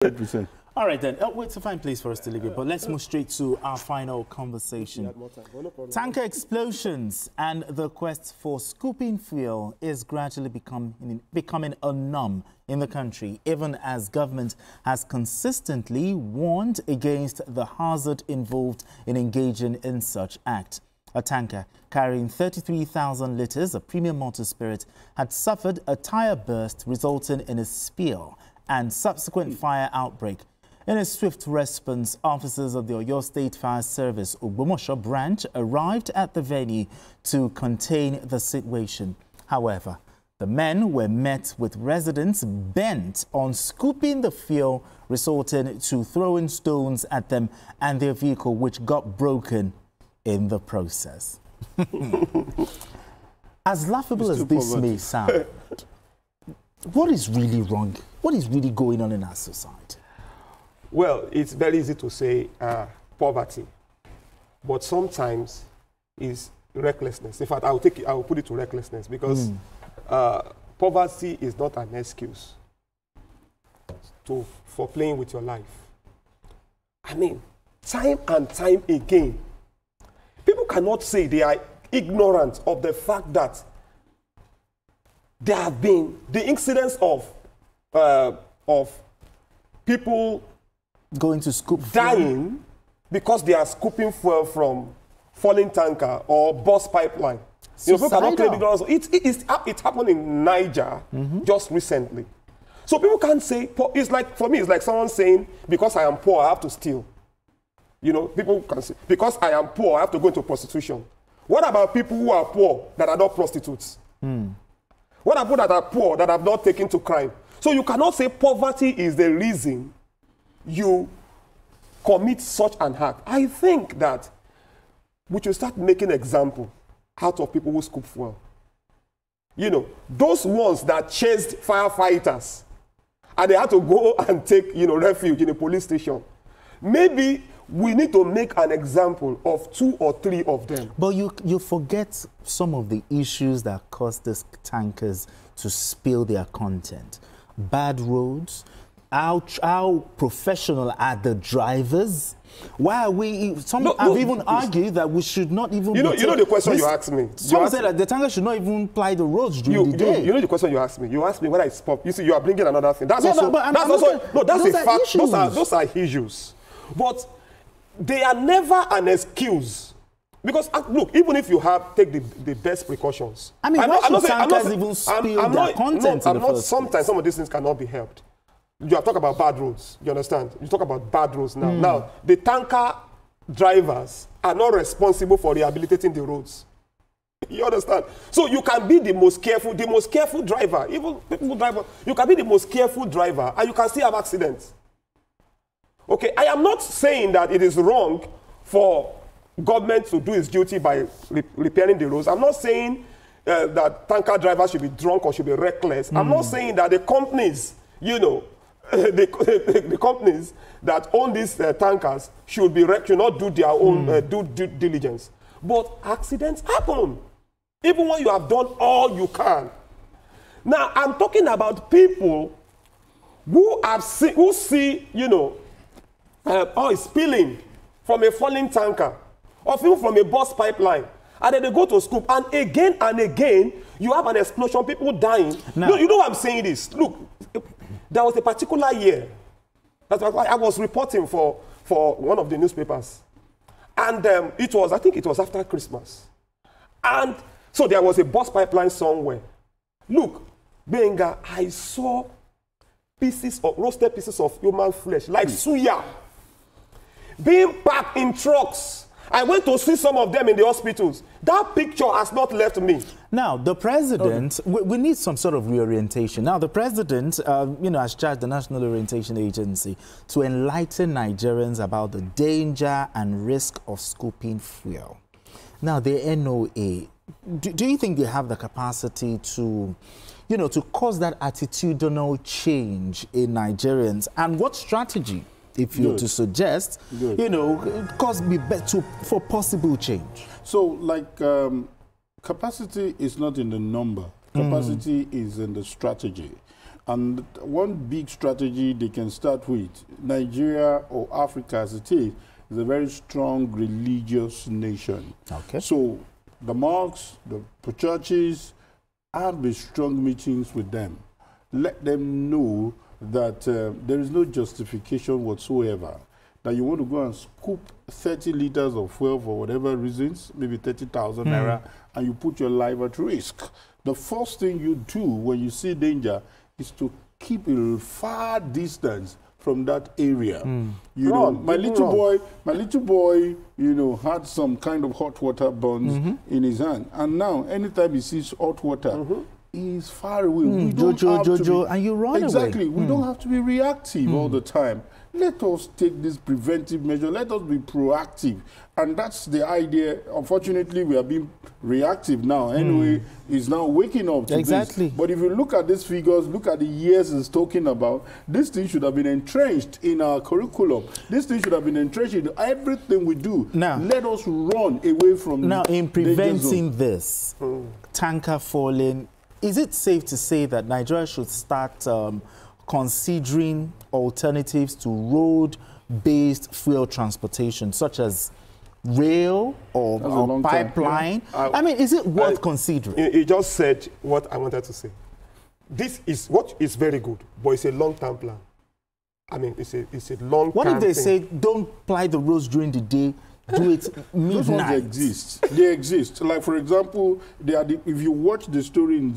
100%. All right, then. Oh, it's a fine place for us to leave it, but let's move straight to our final conversation. Tanker explosions and the quest for scooping fuel is gradually becoming a norm in the country, even as government has consistently warned against the hazard involved in engaging in such act. A tanker carrying 33,000 litres of premium motor spirit had suffered a tyre burst, resulting in a spill and subsequent fire outbreak. In a swift response, officers of the Oyo State Fire Service Ogbomoso branch arrived at the venue to contain the situation. However, the men were met with residents bent on scooping the fuel, resulting to throwing stones at them and their vehicle, which got broken in the process. As laughable as this may sound, what is really wrong? What is really going on in our society? Well, it's very easy to say poverty, but sometimes it's recklessness. In fact, I will put it to recklessness, because poverty is not an excuse for playing with your life. I mean, time and time again, people cannot say they are ignorant of the fact that there have been the incidents of people going to scoop dying because they are scooping fuel from falling tanker or burst pipeline. You know, people cannot claim ignorance. It happened in Niger just recently. So people can't say, it's like, for me, it's like someone saying, because I am poor, I have to steal. You know, people can say, because I am poor, I have to go into prostitution. What about people who are poor that are not prostitutes? What about people that are poor that have not taken to crime? So you cannot say poverty is the reason you commit such an act. I think that we should start making example out of people who scoop fuel. You know, those ones that chased firefighters and they had to go and take, you know, refuge in a police station. Maybe we need to make an example of 2 or 3 of them. But you forget some of the issues that caused these tankers to spill their content. Bad roads. How professional are the drivers? Why are we? Some have even argued that we should not even. You know the question you asked me. Someone said that the tanker should not even ply the roads during the day. You know the question you asked me. You asked me whether it's pop. You see, you are bringing another thing. That's yeah, that's a fact. Those are issues, but they are never an excuse. Because look, even if you take the best precautions. I mean, why should tankers even spill their content in the first place? Sometimes some of these things cannot be helped. You have talked about bad roads, you understand? You talk about bad roads now. Now, the tanker drivers are not responsible for rehabilitating the roads. You understand? So you can be the most careful driver, even people driver, you can be the most careful driver and you can still have accidents. Okay, I am not saying that it is wrong for government to do its duty by repairing the roads. I'm not saying that tanker drivers should be drunk or should be reckless. I'm not saying that the companies, you know, the companies that own these tankers should not do their own due diligence. But accidents happen, even when you have done all you can. Now, I'm talking about people who see, you know, oil spilling from a falling tanker or even from a burst pipeline, and then they go to scoop, and again, you have an explosion, people dying. Now, no, you know what I'm saying is, look, there was a particular year that I was reporting for one of the newspapers. And I think it was after Christmas. And so there was a burst pipeline somewhere. Look, Benga, I saw roasted pieces of human flesh, like suya, being packed in trucks. I went to see some of them in the hospitals. That picture has not left me. Now, the president, we need some sort of reorientation. Now, the president, you know, has charged the National Orientation Agency to enlighten Nigerians about the danger and risk of scooping fuel. Now, the NOA, do you think they have the capacity to, you know, to cause that attitudinal change in Nigerians? And what strategy, if you're to suggest, you know, cause be better for possible change? So, like, capacity is not in the number. Capacity is in the strategy. And one big strategy they can start with, Nigeria or Africa as it is a very strong religious nation. Okay. So the mosques, the churches, have the strong meetings with them. Let them know that there is no justification whatsoever that you want to go and scoop 30 liters of fuel for whatever reasons, maybe 30,000 naira, and you put your life at risk. The first thing you do when you see danger is to keep a far distance from that area. You know, my little boy, you know, had some kind of hot water buns in his hand, and now anytime he sees hot water, he's far away. We don't have to be, and you run away. Exactly. We don't have to be reactive all the time. Let us take this preventive measure. Let us be proactive. And that's the idea. Unfortunately, we are being reactive now. Anyway, is now waking up to this. But if you look at these figures, look at the years it's talking about, this thing should have been entrenched in our curriculum. This thing should have been entrenched in everything we do. Now, let us run away from now, in preventing this, tanker falling, is it safe to say that Nigeria should start considering alternatives to road-based fuel transportation, such as rail or pipeline? I mean, is it worth considering? He just said what I wanted to say. This is what is very good, but it's a long-term plan. I mean, it's a long-term What if they thing. say, don't ply the roads during the day, do it midnight? Those ones exist. They exist. Like, for example, they are if you watch the story in,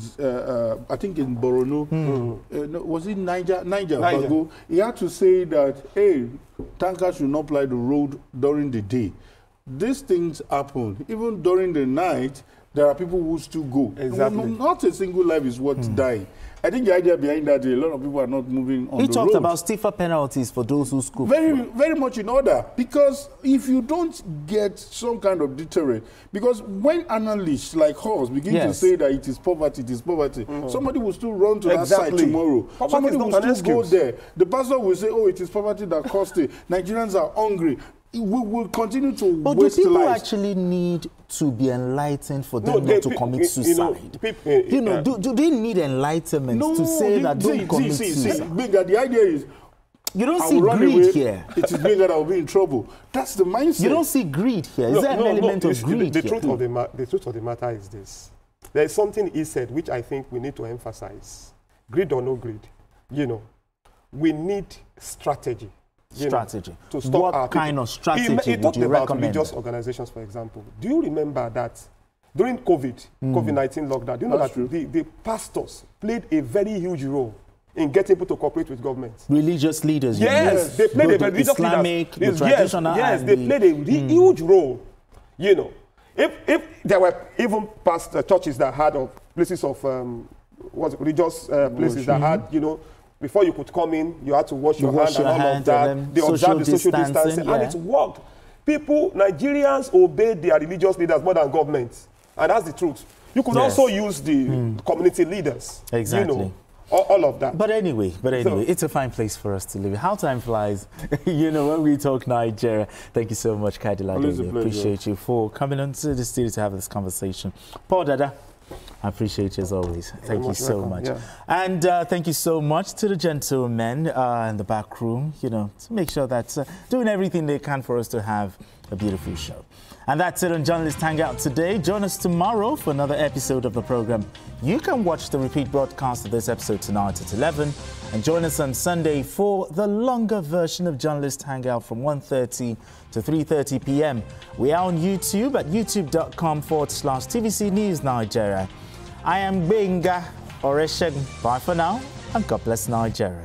I think in Borno, no, was it Niger? Bago, he had to say that, hey, tankers should not ply the road during the day. These things happen. Even during the night, there are people who still go. Exactly. Not a single life is worth dying. I think the idea behind that, a lot of people are not moving on the road. He talked about stiffer penalties for those who scoop. Very much in order. Because if you don't get some kind of deterrent, because when analysts like us begin to say that it is poverty, somebody will still run to that side tomorrow. Somebody will still go there. The pastor will say, oh, it is poverty that caused it. Nigerians are hungry. We will continue to waste lives. But do people actually need to be enlightened for them not to commit suicide? Do they need enlightenment to say that don't commit suicide? The idea is, you don't see greed here. It is being that I will be in trouble. That's the mindset. You don't see greed here. Is there an element of greed here? The truth of the matter is this. There is something he said which I think we need to emphasize. Greed or no greed, you know, we need strategy. To stop what kind of strategy he would you recommend? Religious organizations, for example. Do you remember that during COVID-19 lockdown, do you know that the pastors played a very huge role in getting people to cooperate with government? Religious leaders, yes, they played a very Islamic, the traditional. Yes, they played a huge role. You know, if there were even past churches that had places of religious places that had, you know, before you could come in, you had to wash your hand and all of that. They observed the social distancing, and it worked. Nigerians obeyed their religious leaders more than government, and that's the truth. You could also use the community leaders. Exactly. You know, all of that. But anyway, it's a fine place for us to live. How time flies, you know, when we talk Nigeria. Thank you so much, Kadila. I appreciate you for coming on to the studio to have this conversation. Paul Dada, I appreciate you as always. Thank you so much. Yeah. And thank you so much to the gentlemen in the back room, you know, to make sure that doing everything they can for us to have a beautiful show. And that's it on Journalist Hangout today. Join us tomorrow for another episode of the program. You can watch the repeat broadcast of this episode tonight at 11. And join us on Sunday for the longer version of Journalist Hangout from 1:30 to 3:30 p.m. We are on YouTube at youtube.com/TVC News Nigeria. I am Benga Oreshen. Bye for now, and God bless Nigeria.